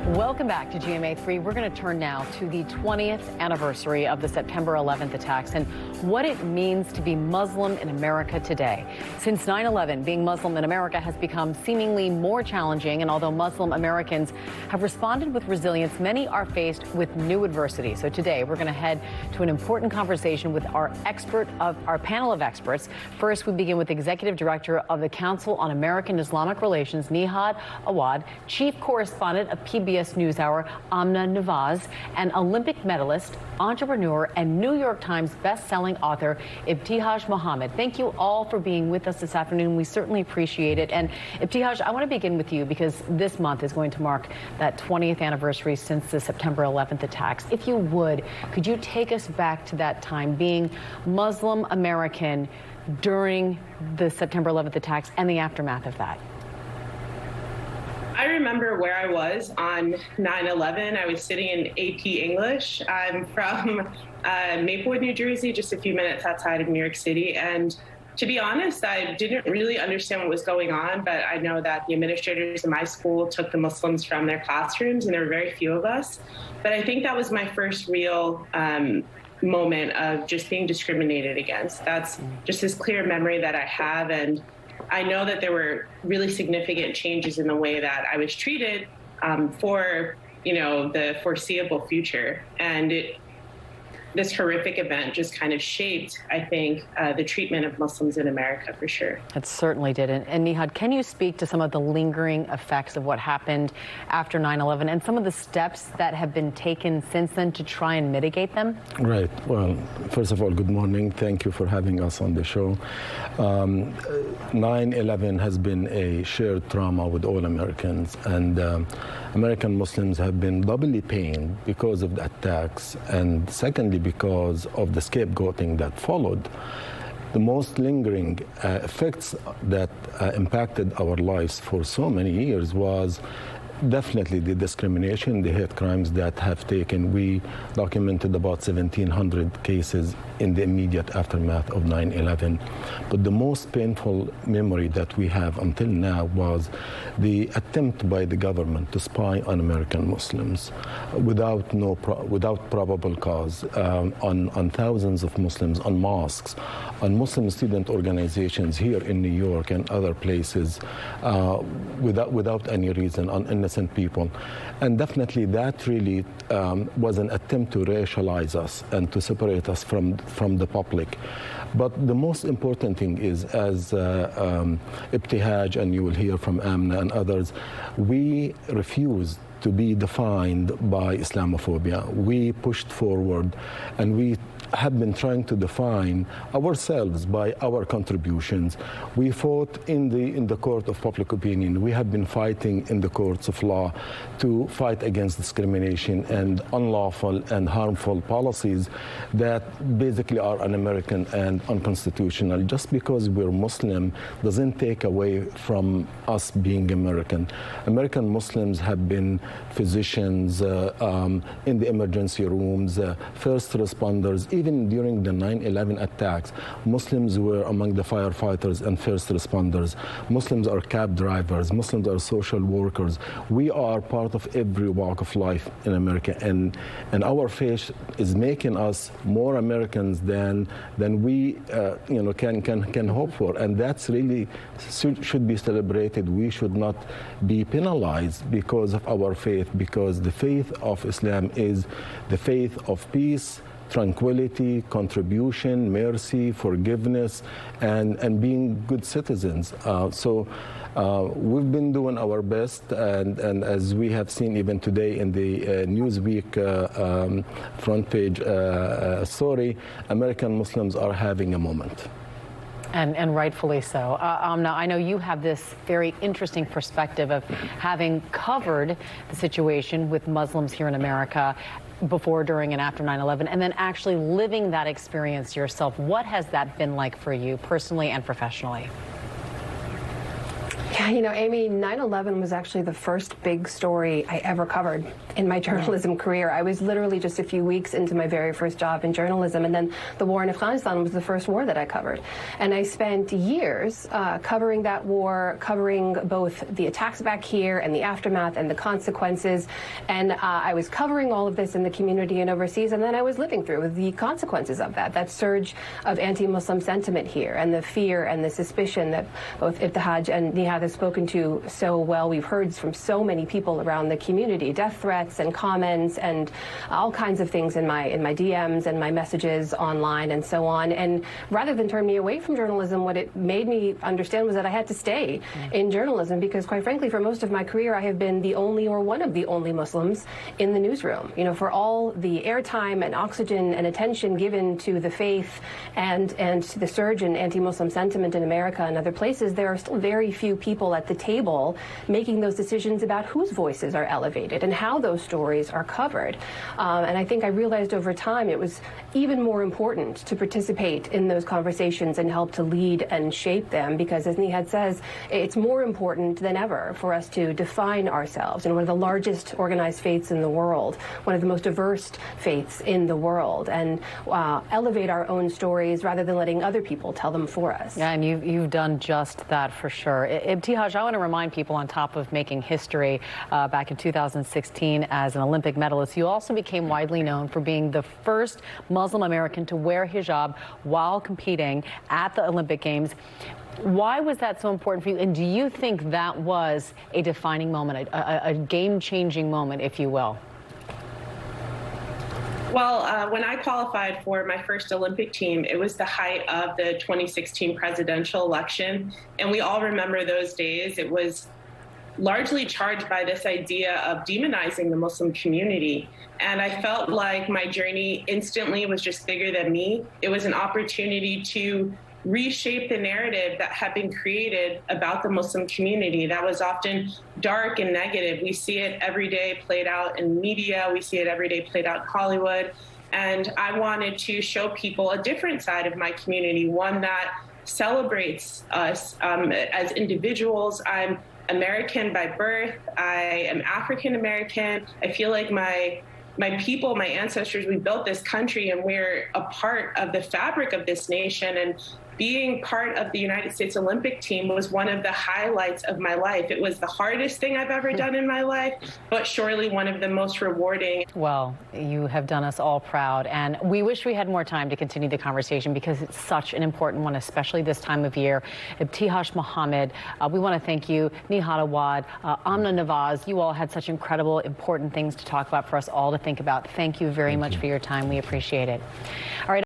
Welcome back to GMA3. We're going to turn now to the 20th anniversary of the September 11th attacks and what it means to be Muslim in America today. Since 9/11, being Muslim in America has become seemingly more challenging, and although Muslim Americans have responded with resilience, many are faced with new adversity. So today we're going to head to an important conversation with our panel of experts. First, we begin with Executive Director of the Council on American-Islamic Relations, Nihad Awad, Chief Correspondent of PBS NewsHour, Amna Nawaz, and Olympic medalist, entrepreneur, and New York Times best-selling author, Ibtihaj Mohammed. Thank you all for being with us this afternoon. We certainly appreciate it. And Ibtihaj, I want to begin with you because this month is going to mark that 20th anniversary since the September 11th attacks. If you would, could you take us back to that time, being Muslim American during the September 11th attacks and the aftermath of that? I remember where I was on 9/11. I was sitting in AP English. I'm from Maplewood, New Jersey, just a few minutes outside of New York City. And to be honest, I didn't really understand what was going on, but I know that the administrators in my school took the Muslims from their classrooms, and there were very few of us. But I think that was my first real moment of just being discriminated against. That's just this clear memory that I have. And I know that there were really significant changes in the way that I was treated for, the foreseeable future. And this horrific event just kind of shaped, I think, the treatment of Muslims in America, for sure. It certainly did. And Nihad, can you speak to some of the lingering effects of what happened after 9/11 and some of the steps that have been taken since then to try and mitigate them? Right. Well, first of all, good morning. Thank you for having us on the show. 9/11 has been a shared trauma with all Americans, and American Muslims have been doubly pained because of the attacks, and secondly, because of the scapegoating that followed. The most lingering effects that impacted our lives for so many years was definitely the discrimination, the hate crimes that have taken. We documented about 1,700 cases in the immediate aftermath of 9/11. But the most painful memory that we have until now was the attempt by the government to spy on American Muslims without probable cause, on thousands of Muslims, on mosques, on Muslim student organizations here in New York and other places, without any reason, on innocent people. And definitely that really was an attempt to racialize us and to separate us from the public. But the most important thing is, as Ibtihaj, and you will hear from Amna and others, we refused to be defined by Islamophobia. We pushed forward, and we have been trying to define ourselves by our contributions. We fought in the court of public opinion. We have been fighting in the courts of law to fight against discrimination and unlawful and harmful policies that basically are un-American and unconstitutional. Just because we're Muslim doesn't take away from us being American. American Muslims have been physicians in the emergency rooms, first responders. Even during the 9/11 attacks, Muslims were among the firefighters and first responders. Muslims are cab drivers. Muslims are social workers. We are part of every walk of life in America, and our faith is making us more Americans than we can hope for, and that's really should be celebrated. We should not be penalized because of our faith, because the faith of Islam is the faith of peace, tranquility, contribution, mercy, forgiveness, and being good citizens. So we've been doing our best, and as we have seen even today in the Newsweek front page story, American Muslims are having a moment. And rightfully so. Amna, I know you have this very interesting perspective of having covered the situation with Muslims here in America before, during, and after 9/11, and then actually living that experience yourself. What has that been like for you personally and professionally? Yeah, you know, Amy, 9/11 was actually the first big story I ever covered in my journalism career. I was literally just a few weeks into my very first job in journalism, and then the war in Afghanistan was the first war that I covered. And I spent years covering that war, covering both the attacks back here and the aftermath and the consequences. And I was covering all of this in the community and overseas, and then I was living through the consequences of that surge of anti-Muslim sentiment here, and the fear and the suspicion that both Ibtihaj and Nihad has spoken to so well. We've heard from so many people around the community, death threats and comments and all kinds of things in my DMs and my messages online and so on. And rather than turn me away from journalism, what it made me understand was that I had to stay in journalism because, quite frankly, for most of my career, I have been the only or one of the only Muslims in the newsroom. You know, for all the airtime and oxygen and attention given to the faith and to the surge in anti-Muslim sentiment in America and other places, there are still very few people at the table making those decisions about whose voices are elevated and how those stories are covered. And I think I realized over time it was even more important to participate in those conversations and help to lead and shape them because, as Nihad says, it's more important than ever for us to define ourselves in one of the largest organized faiths in the world, one of the most diverse faiths in the world, and elevate our own stories rather than letting other people tell them for us. Yeah, and you've done just that for sure. Ibtihaj, I want to remind people, on top of making history back in 2016 as an Olympic medalist, you also became widely known for being the first Muslim American to wear hijab while competing at the Olympic Games. Why was that so important for you? And do you think that was a defining moment, a game-changing moment, if you will? Well, when I qualified for my first Olympic team, it was the height of the 2016 presidential election. And we all remember those days. It was largely charged by this idea of demonizing the Muslim community. And I felt like my journey instantly was just bigger than me. It was an opportunity to reshape the narrative that had been created about the Muslim community that was often dark and negative. We see it every day played out in media. We see it every day played out in Hollywood. And I wanted to show people a different side of my community, one that celebrates us as individuals. I'm American by birth. I am African American. I feel like my people, my ancestors, we built this country and we're a part of the fabric of this nation. And being part of the United States Olympic team was one of the highlights of my life. It was the hardest thing I've ever done in my life, but surely one of the most rewarding. Well, you have done us all proud, and we wish we had more time to continue the conversation because it's such an important one, especially this time of year. Ibtihaj Muhammad, we want to thank you. Nihad Awad, Amna Nawaz, you all had such incredible, important things to talk about for us all to think about. Thank you very much for your time. We appreciate it. All right.